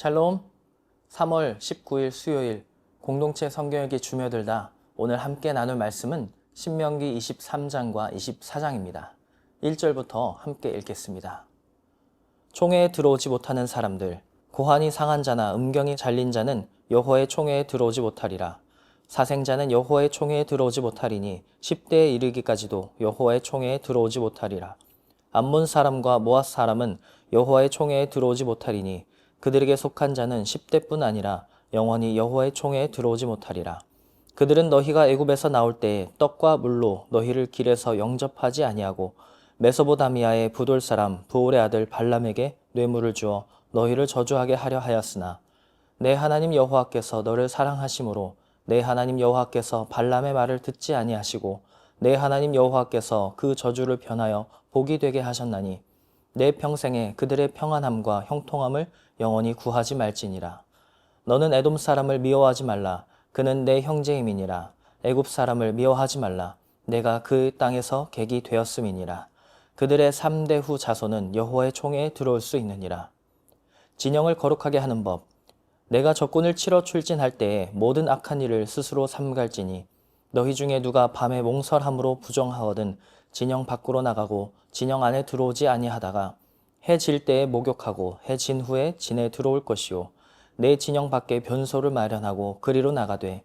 샬롬, 3월 19일 수요일 공동체 성경역이 주며들다 오늘 함께 나눌 말씀은 신명기 23장과 24장입니다. 1절부터 함께 읽겠습니다. 총회에 들어오지 못하는 사람들, 고환이 상한 자나 음경이 잘린 자는 여호와의 총회에 들어오지 못하리라. 사생자는 여호와의 총회에 들어오지 못하리니 10대에 이르기까지도 여호와의 총회에 들어오지 못하리라. 암몬 사람과 모압 사람은 여호와의 총회에 들어오지 못하리니 그들에게 속한 자는 10대뿐 아니라 영원히 여호와의 총회에 들어오지 못하리라. 그들은 너희가 애굽에서 나올 때에 떡과 물로 너희를 길에서 영접하지 아니하고 메소보다미아의 부돌 사람 부올의 아들 발람에게 뇌물을 주어 너희를 저주하게 하려 하였으나 내 하나님 여호와께서 너를 사랑하심으로 내 하나님 여호와께서 발람의 말을 듣지 아니하시고 내 하나님 여호와께서 그 저주를 변하여 복이 되게 하셨나니 내 평생에 그들의 평안함과 형통함을 영원히 구하지 말지니라. 너는 에돔 사람을 미워하지 말라. 그는 내 형제임이니라. 애굽 사람을 미워하지 말라. 내가 그 땅에서 객이 되었음이니라. 그들의 3대 후 자손은 여호와의 총회에 들어올 수 있느니라. 진영을 거룩하게 하는 법. 내가 적군을 치러 출진할 때에 모든 악한 일을 스스로 삼갈지니 너희 중에 누가 밤에 몽설함으로 부정하거든 진영 밖으로 나가고 진영 안에 들어오지 아니하다가 해 질 때에 목욕하고 해 진 후에 진에 들어올 것이요 내 진영 밖에 변소를 마련하고 그리로 나가되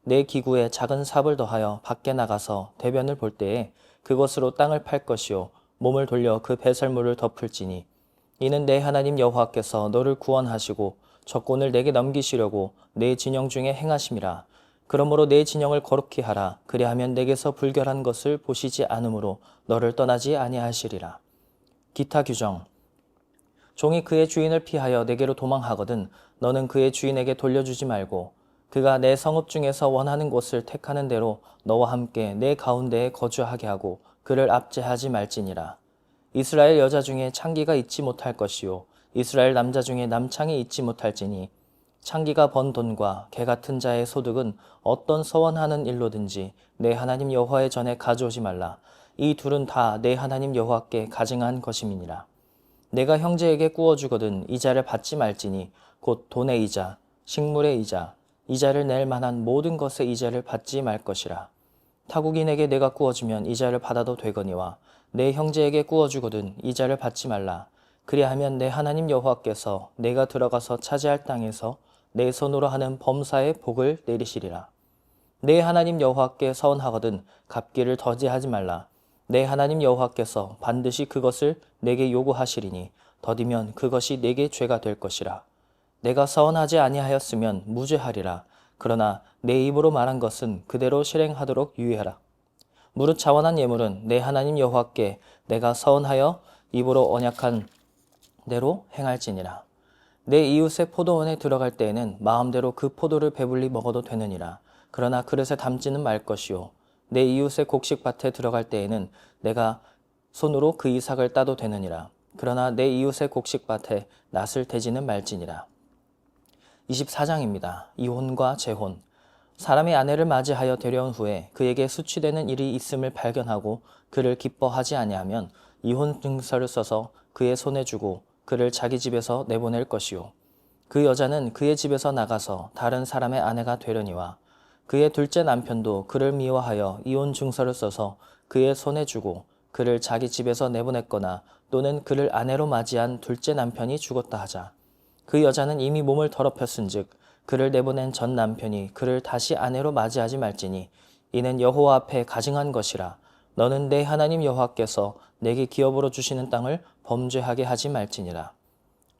내 기구에 작은 삽을 더하여 밖에 나가서 대변을 볼 때에 그것으로 땅을 팔 것이요 몸을 돌려 그 배설물을 덮을지니 이는 내 하나님 여호와께서 너를 구원하시고 적군을 내게 넘기시려고 내 진영 중에 행하심이라. 그러므로 내 진영을 거룩히 하라. 그리하면 내게서 불결한 것을 보시지 않으므로 너를 떠나지 아니하시리라. 기타 규정. 종이 그의 주인을 피하여 내게로 도망하거든 너는 그의 주인에게 돌려주지 말고 그가 내 성읍 중에서 원하는 곳을 택하는 대로 너와 함께 내 가운데에 거주하게 하고 그를 압제하지 말지니라. 이스라엘 여자 중에 창기가 있지 못할 것이요 이스라엘 남자 중에 남창이 있지 못할지니 창기가 번 돈과 개 같은 자의 소득은 어떤 서원하는 일로든지 내 하나님 여호와의 전에 가져오지 말라. 이 둘은 다 내 하나님 여호와께 가증한 것임이니라. 내가 형제에게 꾸어주거든 이자를 받지 말지니 곧 돈의 이자, 식물의 이자, 이자를 낼 만한 모든 것의 이자를 받지 말 것이라. 타국인에게 내가 꾸어주면 이자를 받아도 되거니와 내 형제에게 꾸어주거든 이자를 받지 말라. 그리하면 내 하나님 여호와께서 내가 들어가서 차지할 땅에서 내 손으로 하는 범사의 복을 내리시리라. 내 하나님 여호와께 서원하거든 갚기를 더디하지 말라. 내 하나님 여호와께서 반드시 그것을 내게 요구하시리니 더디면 그것이 내게 죄가 될 것이라. 내가 서원하지 아니하였으면 무죄하리라. 그러나 내 입으로 말한 것은 그대로 실행하도록 유의하라. 무릇 자원한 예물은 내 하나님 여호와께 내가 서원하여 입으로 언약한 대로 행할지니라. 내 이웃의 포도원에 들어갈 때에는 마음대로 그 포도를 배불리 먹어도 되느니라. 그러나 그릇에 담지는 말 것이요 내 이웃의 곡식밭에 들어갈 때에는 내가 손으로 그 이삭을 따도 되느니라. 그러나 내 이웃의 곡식밭에 낫을 대지는 말지니라. 24장입니다. 이혼과 재혼. 사람이 아내를 맞이하여 데려온 후에 그에게 수치되는 일이 있음을 발견하고 그를 기뻐하지 아니하면 이혼 증서를 써서 그의 손에 주고 그를 자기 집에서 내보낼 것이요 그 여자는 그의 집에서 나가서 다른 사람의 아내가 되려니와 그의 둘째 남편도 그를 미워하여 이혼 증서를 써서 그의 손에 주고 그를 자기 집에서 내보냈거나 또는 그를 아내로 맞이한 둘째 남편이 죽었다 하자. 그 여자는 이미 몸을 더럽혔은즉 그를 내보낸 전 남편이 그를 다시 아내로 맞이하지 말지니 이는 여호와 앞에 가증한 것이라. 너는 내 하나님 여호와께서 내게 기업으로 주시는 땅을 범죄하게 하지 말지니라.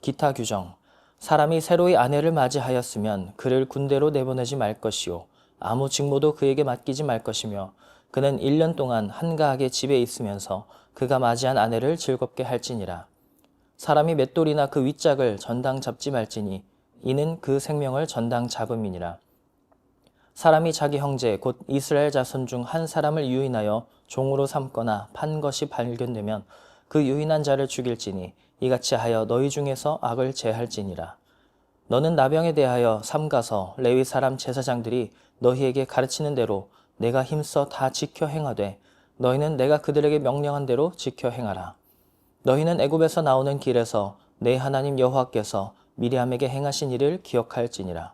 기타 규정. 사람이 새로이 아내를 맞이하였으면 그를 군대로 내보내지 말 것이요 아무 직무도 그에게 맡기지 말 것이며 그는 1년 동안 한가하게 집에 있으면서 그가 맞이한 아내를 즐겁게 할지니라. 사람이 맷돌이나 그 윗짝을 전당 잡지 말지니 이는 그 생명을 전당 잡음이니라. 사람이 자기 형제 곧 이스라엘 자손 중 한 사람을 유인하여 종으로 삼거나 판 것이 발견되면 그 유인한 자를 죽일지니 이같이 하여 너희 중에서 악을 제할지니라. 너는 나병에 대하여 삼가서 레위 사람 제사장들이 너희에게 가르치는 대로 내가 힘써 다 지켜 행하되 너희는 내가 그들에게 명령한 대로 지켜 행하라. 너희는 애굽에서 나오는 길에서 내 하나님 여호와께서 미리암에게 행하신 일을 기억할지니라.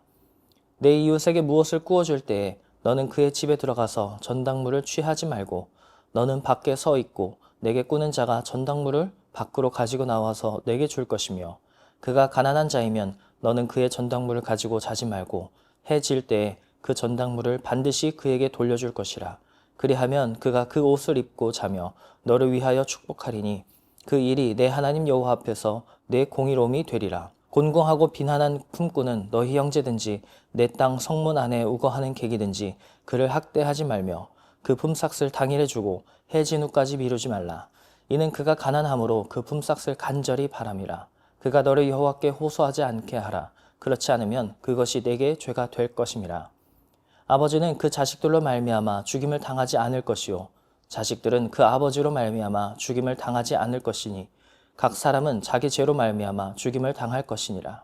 내 이웃에게 무엇을 구워줄 때에 너는 그의 집에 들어가서 전당물을 취하지 말고 너는 밖에 서 있고 내게 꾸는 자가 전당물을 밖으로 가지고 나와서 내게 줄 것이며 그가 가난한 자이면 너는 그의 전당물을 가지고 자지 말고 해 질 때에 그 전당물을 반드시 그에게 돌려줄 것이라. 그리하면 그가 그 옷을 입고 자며 너를 위하여 축복하리니 그 일이 내 하나님 여호와 앞에서 내 공의로움이 되리라. 곤궁하고 빈한한 품꾼은 너희 형제든지 내 땅 성문 안에 우거하는 객이든지 그를 학대하지 말며 그 품삯을 당일에 주고 해진 후까지 미루지 말라. 이는 그가 가난함으로 그 품삯을 간절히 바람이라. 그가 너를 여호와께 호소하지 않게 하라. 그렇지 않으면 그것이 내게 죄가 될 것임이라. 아버지는 그 자식들로 말미암아 죽임을 당하지 않을 것이요 자식들은 그 아버지로 말미암아 죽임을 당하지 않을 것이니 각 사람은 자기 죄로 말미암아 죽임을 당할 것이니라.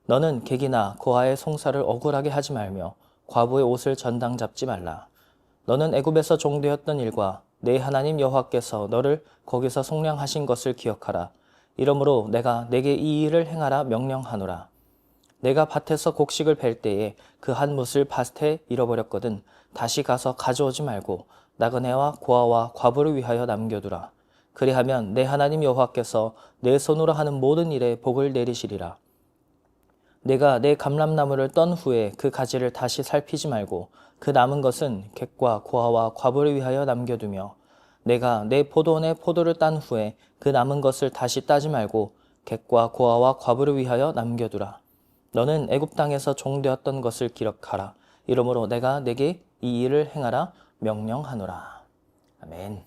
너는 객이나 고아의 송사를 억울하게 하지 말며 과부의 옷을 전당 잡지 말라. 너는 애굽에서 종되었던 일과 내 하나님 여호와께서 너를 거기서 속량하신 것을 기억하라. 이러므로 내가 내게 이 일을 행하라 명령하노라. 내가 밭에서 곡식을 벨 때에 그 한 뭇을 밭에 잃어버렸거든 다시 가서 가져오지 말고 나그네와 고아와 과부를 위하여 남겨두라. 그리하면 내 하나님 여호와께서 내 손으로 하는 모든 일에 복을 내리시리라. 내가 내 감람나무를 떤 후에 그 가지를 다시 살피지 말고 그 남은 것은 객과 고아와 과부를 위하여 남겨두며 내가 내 포도원에 포도를 딴 후에 그 남은 것을 다시 따지 말고 객과 고아와 과부를 위하여 남겨두라. 너는 애굽 땅에서 종되었던 것을 기억하라. 이러므로 내가 내게 이 일을 행하라 명령하노라. 아멘.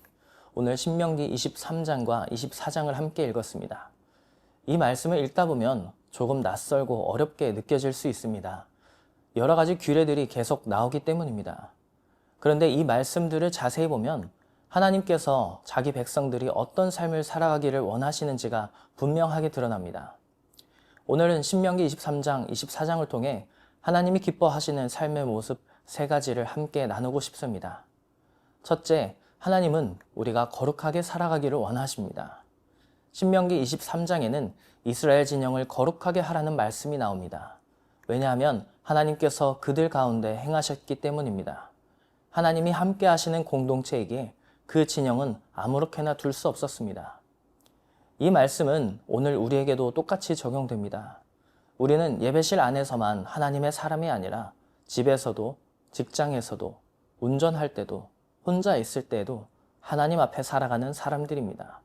오늘 신명기 23장과 24장을 함께 읽었습니다. 이 말씀을 읽다 보면 조금 낯설고 어렵게 느껴질 수 있습니다. 여러 가지 규례들이 계속 나오기 때문입니다. 그런데 이 말씀들을 자세히 보면 하나님께서 자기 백성들이 어떤 삶을 살아가기를 원하시는지가 분명하게 드러납니다. 오늘은 신명기 23장, 24장을 통해 하나님이 기뻐하시는 삶의 모습 세 가지를 함께 나누고 싶습니다. 첫째, 하나님은 우리가 거룩하게 살아가기를 원하십니다. 신명기 23장에는 이스라엘 진영을 거룩하게 하라는 말씀이 나옵니다. 왜냐하면 하나님께서 그들 가운데 행하셨기 때문입니다. 하나님이 함께 하시는 공동체이기에 그 진영은 아무렇게나 둘 수 없었습니다. 이 말씀은 오늘 우리에게도 똑같이 적용됩니다. 우리는 예배실 안에서만 하나님의 사람이 아니라 집에서도, 직장에서도, 운전할 때도, 혼자 있을 때에도 하나님 앞에 살아가는 사람들입니다.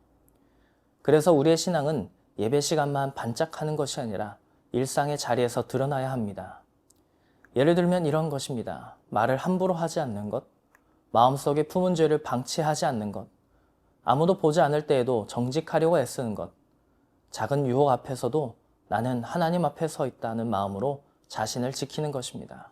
그래서 우리의 신앙은 예배 시간만 반짝하는 것이 아니라 일상의 자리에서 드러나야 합니다. 예를 들면 이런 것입니다. 말을 함부로 하지 않는 것, 마음속에 품은 죄를 방치하지 않는 것, 아무도 보지 않을 때에도 정직하려고 애쓰는 것, 작은 유혹 앞에서도 나는 하나님 앞에 서 있다는 마음으로 자신을 지키는 것입니다.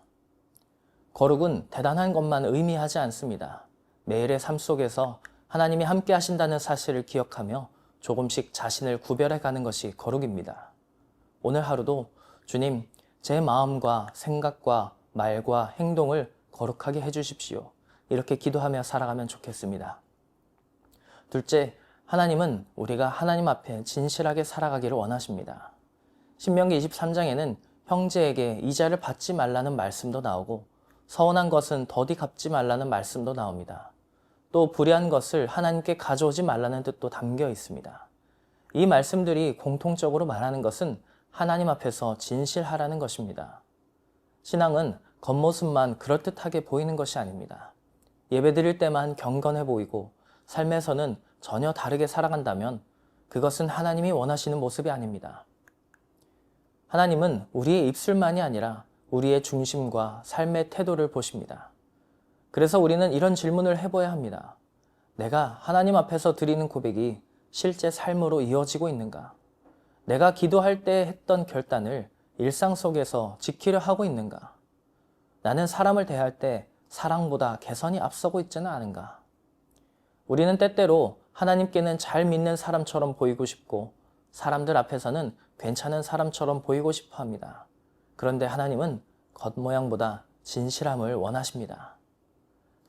거룩은 대단한 것만 의미하지 않습니다. 매일의 삶 속에서 하나님이 함께 하신다는 사실을 기억하며 조금씩 자신을 구별해 가는 것이 거룩입니다. 오늘 하루도 주님, 제 마음과 생각과 말과 행동을 거룩하게 해주십시오. 이렇게 기도하며 살아가면 좋겠습니다. 둘째, 하나님은 우리가 하나님 앞에 진실하게 살아가기를 원하십니다. 신명기 23장에는 형제에게 이자를 받지 말라는 말씀도 나오고 서운한 것은 더디 갚지 말라는 말씀도 나옵니다. 또 불의한 것을 하나님께 가져오지 말라는 뜻도 담겨 있습니다. 이 말씀들이 공통적으로 말하는 것은 하나님 앞에서 진실하라는 것입니다. 신앙은 겉모습만 그럴듯하게 보이는 것이 아닙니다. 예배드릴 때만 경건해 보이고 삶에서는 전혀 다르게 살아간다면 그것은 하나님이 원하시는 모습이 아닙니다. 하나님은 우리의 입술만이 아니라 우리의 중심과 삶의 태도를 보십니다. 그래서 우리는 이런 질문을 해봐야 합니다. 내가 하나님 앞에서 드리는 고백이 실제 삶으로 이어지고 있는가? 내가 기도할 때 했던 결단을 일상 속에서 지키려 하고 있는가? 나는 사람을 대할 때 사랑보다 개선이 앞서고 있지는 않은가? 우리는 때때로 하나님께는 잘 믿는 사람처럼 보이고 싶고 사람들 앞에서는 괜찮은 사람처럼 보이고 싶어 합니다. 그런데 하나님은 겉모양보다 진실함을 원하십니다.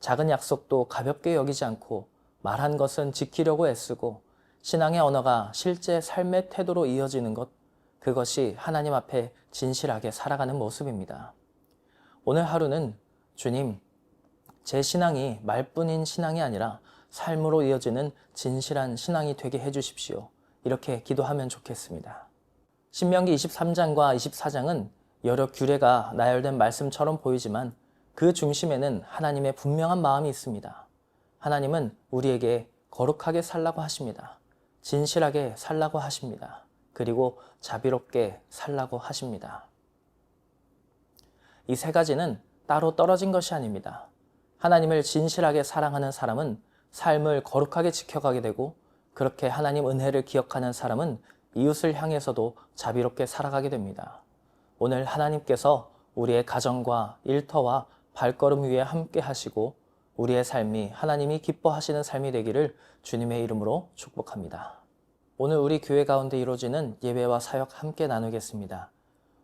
작은 약속도 가볍게 여기지 않고 말한 것은 지키려고 애쓰고 신앙의 언어가 실제 삶의 태도로 이어지는 것, 그것이 하나님 앞에 진실하게 살아가는 모습입니다. 오늘 하루는 주님, 제 신앙이 말뿐인 신앙이 아니라 삶으로 이어지는 진실한 신앙이 되게 해주십시오. 이렇게 기도하면 좋겠습니다. 신명기 23장과 24장은 여러 규례가 나열된 말씀처럼 보이지만 그 중심에는 하나님의 분명한 마음이 있습니다. 하나님은 우리에게 거룩하게 살라고 하십니다. 진실하게 살라고 하십니다. 그리고 자비롭게 살라고 하십니다. 이 세 가지는 따로 떨어진 것이 아닙니다. 하나님을 진실하게 사랑하는 사람은 삶을 거룩하게 지켜가게 되고, 그렇게 하나님 은혜를 기억하는 사람은 이웃을 향해서도 자비롭게 살아가게 됩니다. 오늘 하나님께서 우리의 가정과 일터와 발걸음 위에 함께 하시고 우리의 삶이 하나님이 기뻐하시는 삶이 되기를 주님의 이름으로 축복합니다. 오늘 우리 교회 가운데 이루어지는 예배와 사역 함께 나누겠습니다.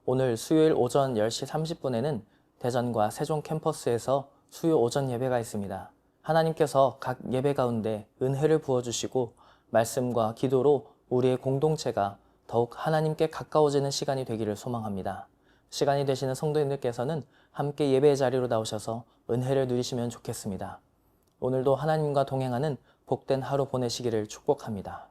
오늘 수요일 오전 10시 30분에는 대전과 세종 캠퍼스에서 수요 오전 예배가 있습니다. 하나님께서 각 예배 가운데 은혜를 부어주시고 말씀과 기도로 우리의 공동체가 더욱 하나님께 가까워지는 시간이 되기를 소망합니다. 시간이 되시는 성도님들께서는 함께 예배의 자리로 나오셔서 은혜를 누리시면 좋겠습니다. 오늘도 하나님과 동행하는 복된 하루 보내시기를 축복합니다.